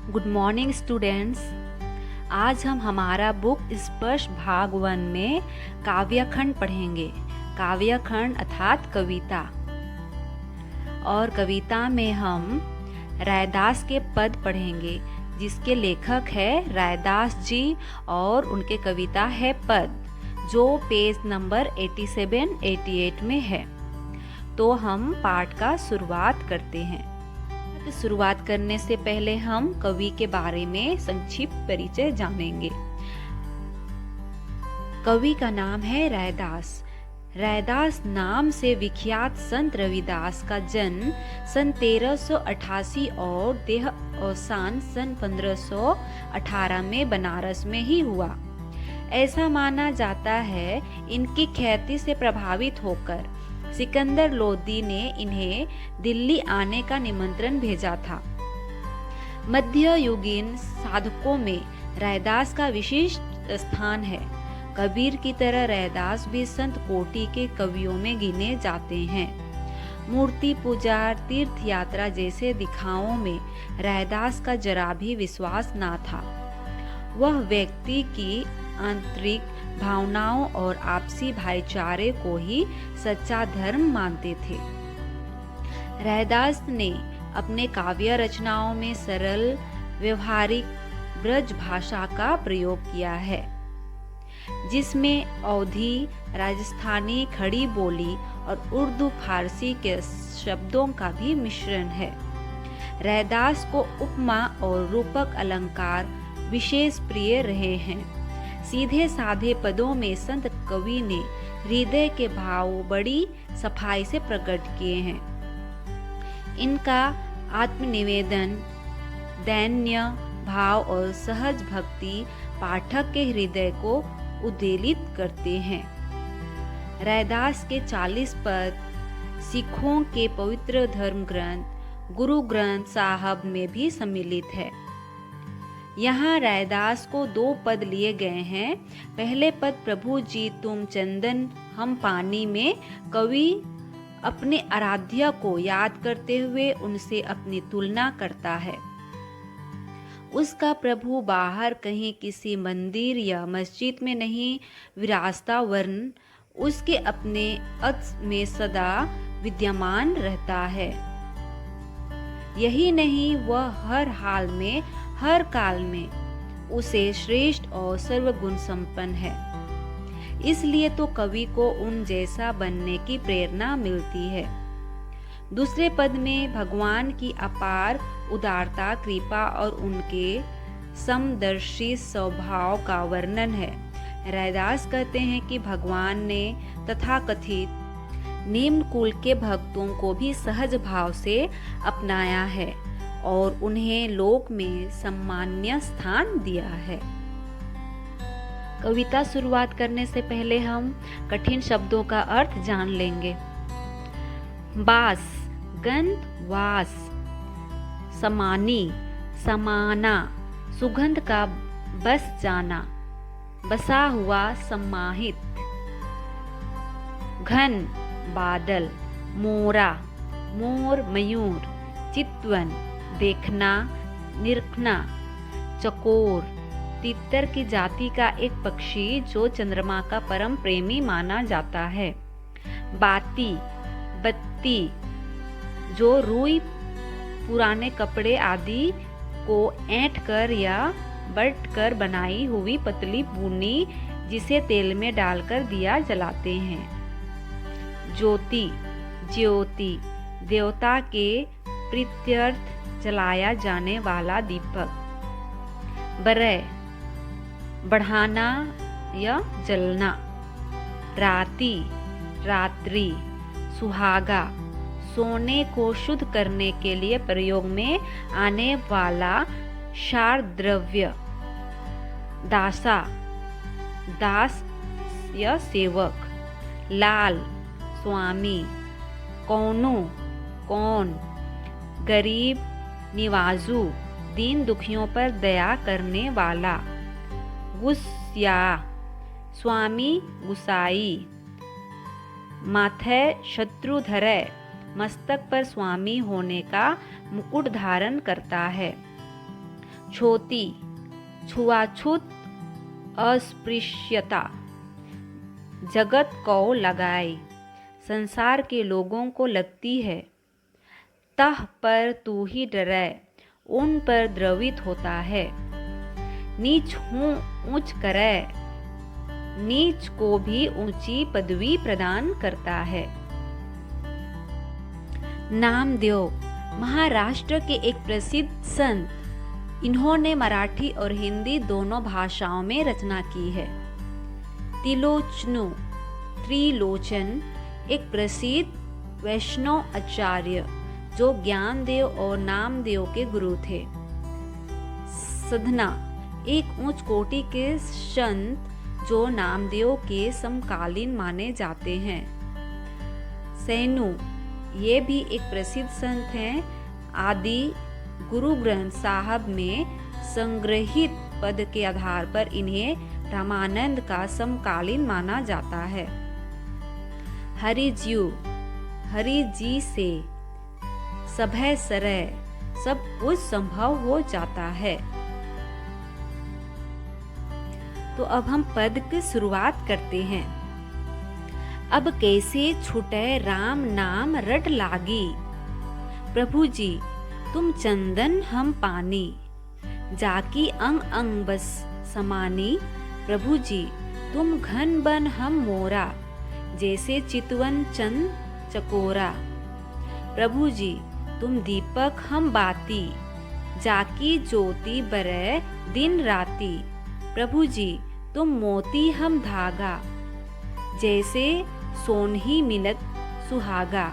Good morning students. आज हम हमारा बुक स्पर्श भाग 1 में काव्यखंड पढ़ेंगे। काव्यखंड अर्थात कविता। और कविता में हम रैदास के पद पढ़ेंगे, जिसके लेखक है रैदास जी और उनके कविता है पद, जो पेज नंबर 87-88 में है। तो हम पाठ का शुरुआत करते हैं। शुरुआत करने से पहले हम कवि के बारे में संक्षिप्त परिचय जानेंगे। कवि का नाम है रैदास। रैदास नाम से विख्यात संत रविदास का जन्म सन 1388 और देह अवसान सन 1518 में बनारस में ही हुआ। ऐसा माना जाता है इनकी ख्याति से प्रभावित होकर सिकंदर लोदी ने इन्हें दिल्ली आने का निमंत्रण भेजा था। मध्ययुगीन साधकों में रैदास का विशिष्ट स्थान है। कबीर की तरह रैदास भी संत कोटि के कवियों में गिने जाते हैं। मूर्ति पूजा, तीर्थ यात्रा जैसे दिखावों में रैदास का जरा भी विश्वास ना था। वह व्यक्ति की आंतरिक भावनाओं और आपसी भाईचारे को ही सच्चा धर्म मानते थे। रैदास ने अपने काव्य रचनाओं में सरल व्यवहारिक ब्रज भाषा का प्रयोग किया है, जिसमें अवधी, राजस्थानी खड़ी बोली और उर्दू फारसी के शब्दों का भी मिश्रण है। रैदास को उपमा और रूपक अलंकार विशेष प्रिय रहे हैं। सीधे साधे पदों में संत कवि ने हृदय के भाव बड़ी सफाई से प्रकट किए हैं। इनका आत्मनिवेदन, दैन्य भाव और सहज भक्ति पाठक के हृदय को उद्वेलित करते हैं। रैदास के 40 पद सिखों के पवित्र धर्म ग्रंथ गुरु ग्रंथ साहब में भी सम्मिलित है। यहाँ रैदास को 2 पद लिए गए हैं। पहले पद प्रभु जी तुम चंदन हम पानी में कवि अपने आराध्य को याद करते हुए उनसे अपनी तुलना करता है। उसका प्रभु बाहर कहीं किसी मंदिर या मस्जिद में नहीं विराजता, वरन उसके अपने अक्ष में सदा विद्यमान रहता है। यही नहीं, वह हर हाल में, हर काल में उसे श्रेष्ठ और सर्वगुण संपन्न है। इसलिए तो कवि को उन जैसा बनने की प्रेरणा मिलती है। दूसरे पद में भगवान की अपार उदारता, कृपा और उनके समदर्शी स्वभाव का वर्णन है। रैदास कहते हैं कि भगवान ने तथाकथित निम्न कुल के भक्तों को भी सहज भाव से अपनाया है और उन्हें लोक में सम्मान्य स्थान दिया है। कविता शुरुआत करने से पहले हम कठिन शब्दों का अर्थ जान लेंगे। बास, गंध, वास, समानी, समाना, सुगंध का बस जाना, बसा हुआ, समाहित। घन, बादल, मोरा, मोर, मयूर, चितवन, देखना, निरखना, चकोर, तितर की जाति का एक पक्षी जो चंद्रमा का परम प्रेमी माना जाता है। बाती, बत्ती, जो रुई, पुराने कपड़े आदि को ऐंठ कर या बट कर बनाई हुई पतली बुनी, जिसे तेल में डालकर दिया जलाते हैं। ज्योति, ज्योति, देवता के प्रीत्यर्थ जलाया जाने वाला दीपक। बरय, बढ़ाना या जलना। राति, रात्रि, सुहागा, सोने को शुद्ध करने के लिए प्रयोग में आने वाला क्षार द्रव्य। दासा, दास या सेवक। लाल, स्वामी। कौनो, कौन। गरीब, निवाजू, दीन दुखियों पर दया करने वाला। गुस्या, स्वामी गुसाई। माथे शत्रु धरय, मस्तक पर स्वामी होने का मुकुट धारण करता है। छोटी, छुआछूत, अस्पृश्यता जगत को लगाए, संसार के लोगों को लगती है। तह पर तू ही डरे, उन पर द्रवित होता है। नीच हूँ ऊंच करे, नीच को भी ऊंची पदवी प्रदान करता है। नामदेव महाराष्ट्र के एक प्रसिद्ध संत। इन्होंने मराठी और हिंदी दोनों भाषाओं में रचना की है। त्रिलोचन एक प्रसिद्ध वैष्णव आचार्य जो ज्ञानदेव और नामदेव के गुरु थे। साधना एक उच्च कोटि के संत जो नामदेव के समकालीन माने जाते हैं। सैनु ये भी एक प्रसिद्ध संत हैं। आदि गुरु ग्रंथ साहब में संग्रहित पद के आधार पर इन्हें रामानंद का समकालीन माना जाता है। हरिजीव हरि जी से सभय सरय सब कुछ संभव हो जाता है। तो अब हम पद की शुरुआत करते हैं। अब कैसे छूटे राम नाम रट लागी, प्रभु जी तुम चंदन हम पानी, जाकी अंग अंग बस समानी, प्रभु जी तुम घन बन हम मोरा, जैसे चितवन चंद चकोरा, प्रभु जी तुम दीपक हम बाती, जाकी ज्योति बरे दिन राती, प्रभु जी तुम मोती हम धागा, जैसे सोनही मिलत सुहागा,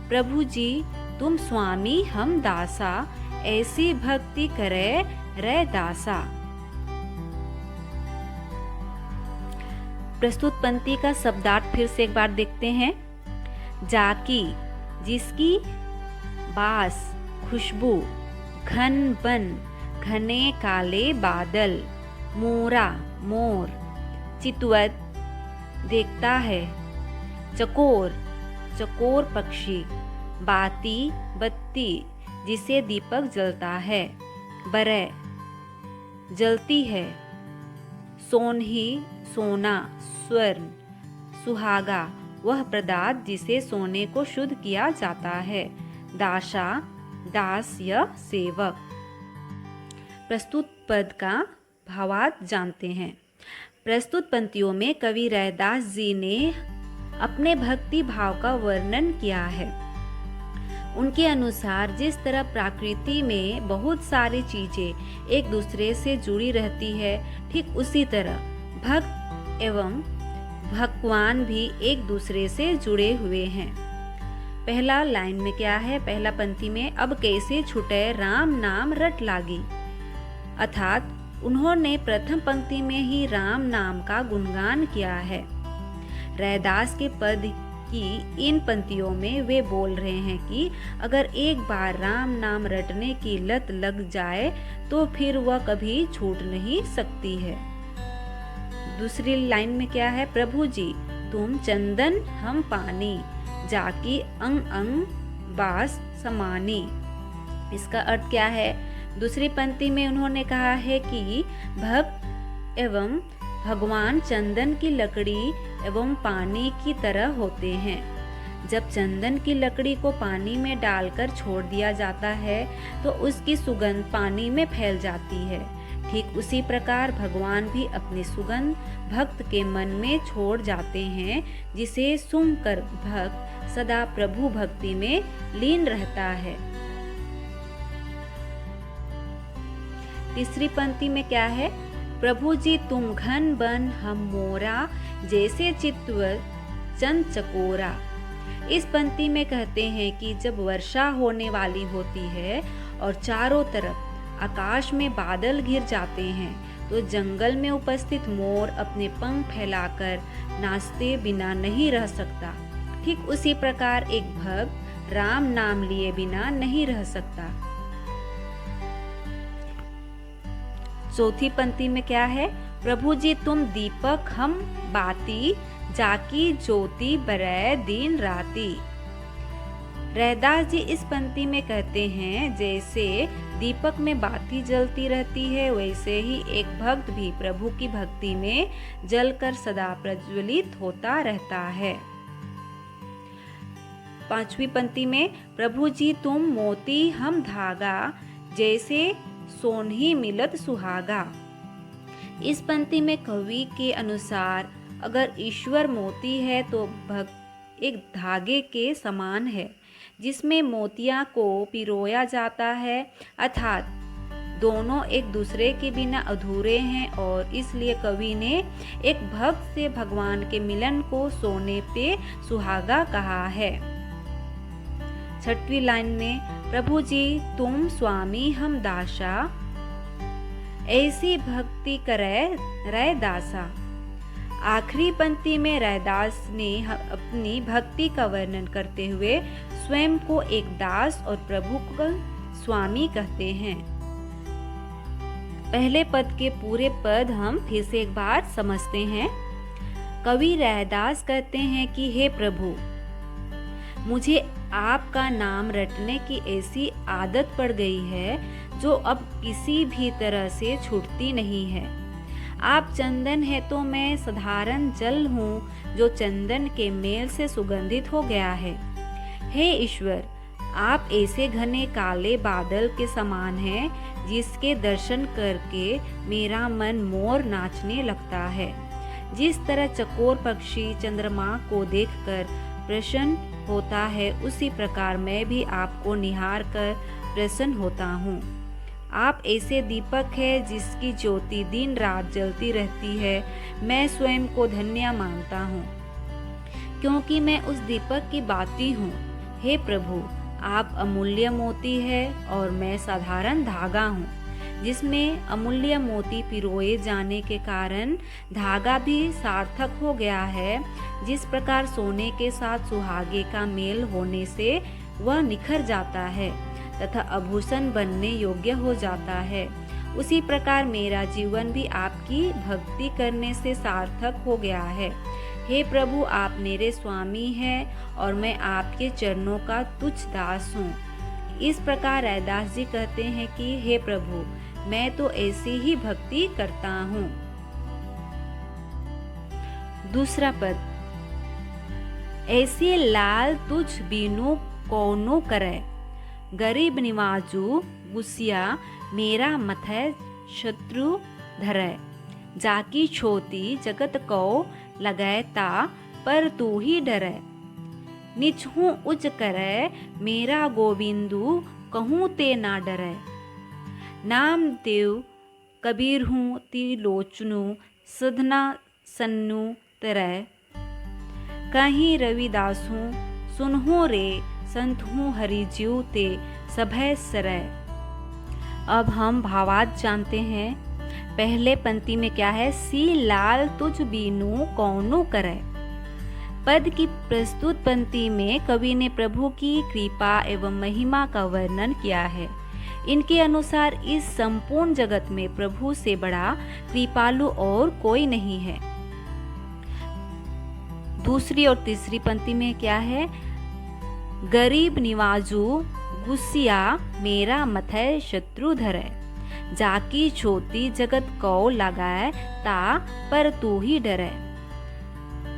प्रभु जी तुम स्वामी हम दासा, ऐसी भक्ति करे रे दासा। प्रस्तुत पंक्ति का शब्दार्थ फिर से एक बार देखते हैं। जाकी जिसकी बास खुशबू, घन बन घने काले बादल, मोरा मोर, चितवत देखता है, चकोर चकोर पक्षी, बाती बत्ती जिसे दीपक जलता है, बरे जलती है, सोनही सोना स्वर्ण, सुहागा वह पदार्थ जिसे सोने को शुद्ध किया जाता है, दासा दास या सेवक। प्रस्तुत पद का भावार्थ जानते हैं। प्रस्तुत पंक्तियों में कवि रैदास जी ने अपने भक्ति भाव का वर्णन किया है। उनके अनुसार जिस तरह प्रकृति में बहुत सारी चीजें एक दूसरे से जुड़ी रहती है, ठीक उसी तरह भक्त एवं भगवान भी एक दूसरे से जुड़े हुए हैं। पहला लाइन में क्या है, पहला पंक्ति में अब कैसे छूटे राम नाम रट लागी, अर्थात उन्होंने प्रथम पंक्ति में ही राम नाम का गुणगान किया है। रैदास के पद की इन पंक्तियों में वे बोल रहे हैं कि अगर एक बार राम नाम रटने की लत लग जाए तो फिर वह कभी छूट नहीं सकती है। दूसरी लाइन में क्या है, प्रभु जी तुम चंदन हम पानी, जाकी अंग अंग बास समानी। इसका अर्थ क्या है, दूसरी पंक्ति में उन्होंने कहा है कि भक्त एवं भगवान चंदन की लकड़ी एवं पानी की तरह होते हैं। जब चंदन की लकड़ी को पानी में डालकर छोड़ दिया जाता है तो उसकी सुगंध पानी में फैल जाती है। ठीक उसी प्रकार भगवान भी अपनी सुगंध भक्त के मन में छोड़ जाते हैं, जिसे सुनकर भक्त सदा प्रभु भक्ति में लीन रहता है। तीसरी पंक्ति में क्या है, प्रभु जी तुम घन बन हम मोरा, जैसे चितवन चंद चकोरा। इस पंक्ति में कहते हैं कि जब वर्षा होने वाली होती है और चारों तरफ आकाश में बादल घिर जाते हैं तो जंगल में उपस्थित मोर अपने पंख फैलाकर नाचते बिना नहीं रह सकता। ठीक उसी प्रकार एक भक्त राम नाम लिए बिना नहीं रह सकता। चौथी पंक्ति में क्या है, प्रभु जी तुम दीपक हम बाती, जाकी ज्योति बरै दिन राती। रैदास जी इस पंक्ति में कहते हैं जैसे दीपक में बाती जलती रहती है, वैसे ही एक भक्त भी प्रभु की भक्ति में जलकर सदा प्रज्वलित होता रहता है। 5वीं पंक्ति में, प्रभु जी तुम मोती हम धागा, जैसे सोनही मिलत सुहागा। इस पंक्ति में कवि के अनुसार अगर ईश्वर मोती है तो भक्त एक धागे के समान है, जिसमें मोतियां को पिरोया जाता है, अर्थात दोनों एक दूसरे के बिना अधूरे हैं, और इसलिए कवि ने एक भक्त से भगवान के मिलन को सोने पे सुहागा कहा है। 6वीं लाइन में, प्रभु जी तुम स्वामी हम दासा, ऐसी भक्ति करे रैदासा। आखिरी पंक्ति में रैदास ने अपनी भक्ति का वर्णन करते हुए स्वयं को एक दास और प्रभु को स्वामी कहते हैं। पहले पद के पूरे पद हम फिर से एक बार समझते हैं। कवि रैदास कहते हैं कि हे प्रभु, मुझे आपका नाम रटने की ऐसी आदत पड़ गई है जो अब किसी भी तरह से छूटती नहीं है। आप चंदन है तो मैं साधारण जल हूँ जो चंदन के मेल से सुगंधित हो गया है। हे ईश्वर, आप ऐसे घने काले बादल के समान हैं जिसके दर्शन करके मेरा मन मोर नाचने लगता है। जिस तरह चकोर पक्षी चंद्रमा को देखकर प्रसन्न होता है, उसी प्रकार मैं भी आपको निहार कर प्रसन्न होता हूँ। आप ऐसे दीपक है जिसकी ज्योति दिन रात जलती रहती है। मैं स्वयं को धन्य मानता हूँ क्योंकि मैं उस दीपक की बाती हूँ। हे प्रभु, आप अमूल्य मोती है और मैं साधारण धागा हूँ, जिसमें अमूल्य मोती पिरोए जाने के कारण धागा भी सार्थक हो गया है। जिस प्रकार सोने के साथ सुहागे का मेल होने से वह निखर जाता है तथा आभूषण बनने योग्य हो जाता है, उसी प्रकार मेरा जीवन भी आपकी भक्ति करने से सार्थक हो गया है। हे प्रभु, आप मेरे स्वामी हैं और मैं आपके चरणों का तुच्छ दास हूँ। इस प्रकार रैदास जी कहते हैं कि हे प्रभु, मैं तो ऐसी ही भक्ति करता हूँ। दूसरा पद, ऐसे लाल तुझ बीनू कौनो करे, गरीब निवाजू गुस्सिया मेरा मथै शत्रु धरै। जाकी छोती जगत को लगैता पर तू ही डरै। निचहूँ उच्च करे मेरा गोविंदू कहूँ ते ना डरै। नाम देव कबीर हूँ ती लोचनू सधना सन्नू तरह। कहीं रविदास हूँ सुनहु रे संत हूँ हरि जीव ते सभय सरय। अब हम भावार्थ जानते हैं। पहले पंक्ति में क्या है, सी लाल तुझ बीनू कौनो करे। पद की प्रस्तुत पंक्ति में कवि ने प्रभु की कृपा एवं महिमा का वर्णन किया है। इनके अनुसार इस संपूर्ण जगत में प्रभु से बड़ा कृपालु और कोई नहीं है। दूसरी और तीसरी पंक्ति में क्या है, गरीब निवाजू गुस्सिया मेरा मथै शत्रु धरै। जाकी छोटी जगत को लगाए ता पर तू ही डरै।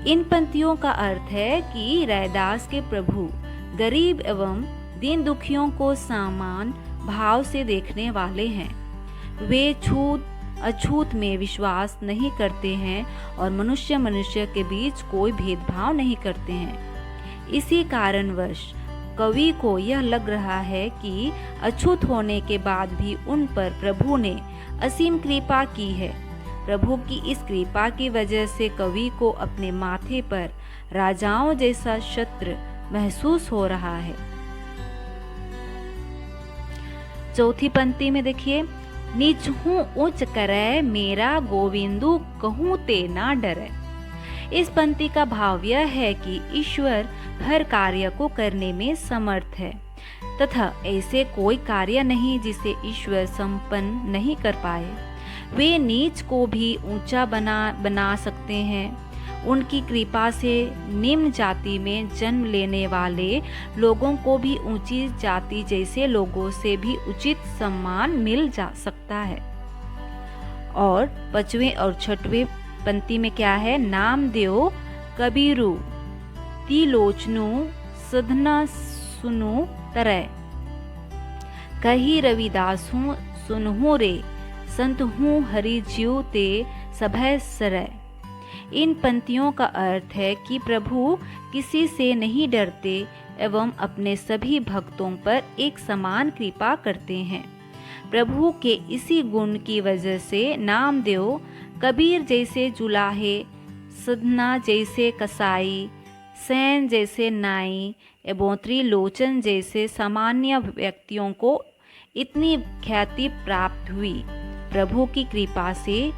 इन पंक्तियों का अर्थ है कि रैदास के प्रभु गरीब एवं दीन दुखियों को समान भाव से देखने वाले हैं। वे छूत अछूत में विश्वास नहीं करते हैं और मनुष्य मनुष्य के बीच कोई भेदभाव नहीं करते हैं। इसी कारणवश कवि को यह लग रहा है कि अछूत होने के बाद भी उन पर प्रभु ने असीम कृपा की है। प्रभु की इस कृपा की वजह से कवि को अपने माथे पर राजाओं जैसा छत्र महसूस हो रहा है। चौथी पंक्ति में देखिए, नीच हूँ उच्च करे मेरा गोविंदू कहूँ ते ना डरे। इस पंक्ति का भाव यह है कि ईश्वर हर कार्य को करने में समर्थ है तथा ऐसे कोई कार्य नहीं जिसे ईश्वर संपन्न नहीं कर पाए। वे नीच को भी ऊंचा बना सकते हैं। उनकी कृपा से निम्न जाति में जन्म लेने वाले लोगों को भी ऊंची जाति जैसे लोगों से भी उचित सम्मान मिल जा सकता है। और 5वें और 6वें पंक्ति में क्या है? नामदेव कबीरू तिलोचनु सधना सुनु तरय, कही रविदासु सुनहु रे, संत हूँ हरि जीव ते सभय सरय। इन पंक्तियों का अर्थ है कि प्रभु किसी से नहीं डरते एवं अपने सभी भक्तों पर एक समान कृपा करते हैं। प्रभु के इसी गुण की वजह से नामदेव कबीर जैसे जुलाहे, सधना जैसे कसाई, सैन जैसे नाई एवं त्रिलोचन जैसे सामान्य व्यक्तियों को इतनी ख्याति प्राप्त हुई। प्रभु की कृपा से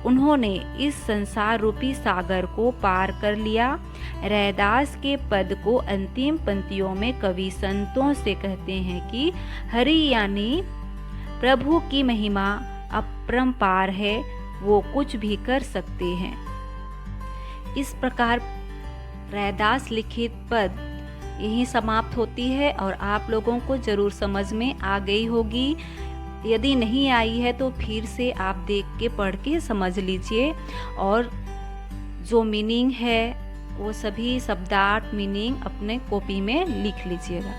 उन्होंने इस संसार रूपी सागर को पार कर लिया। रैदास के पद को अंतिम पंक्तियों में कवि संतों से कहते हैं कि हरि यानी प्रभु की महिमा अपरंपार है, वो कुछ भी कर सकते हैं। इस प्रकार रैदास लिखित पद यहीं समाप्त होती है और आप लोगों को जरूर समझ में आ गई होगी। यदि नहीं आई है तो फिर से आप देख के पढ़ के समझ लीजिए और जो मीनिंग है वो सभी शब्दार्थ मीनिंग अपने कॉपी में लिख लीजिएगा।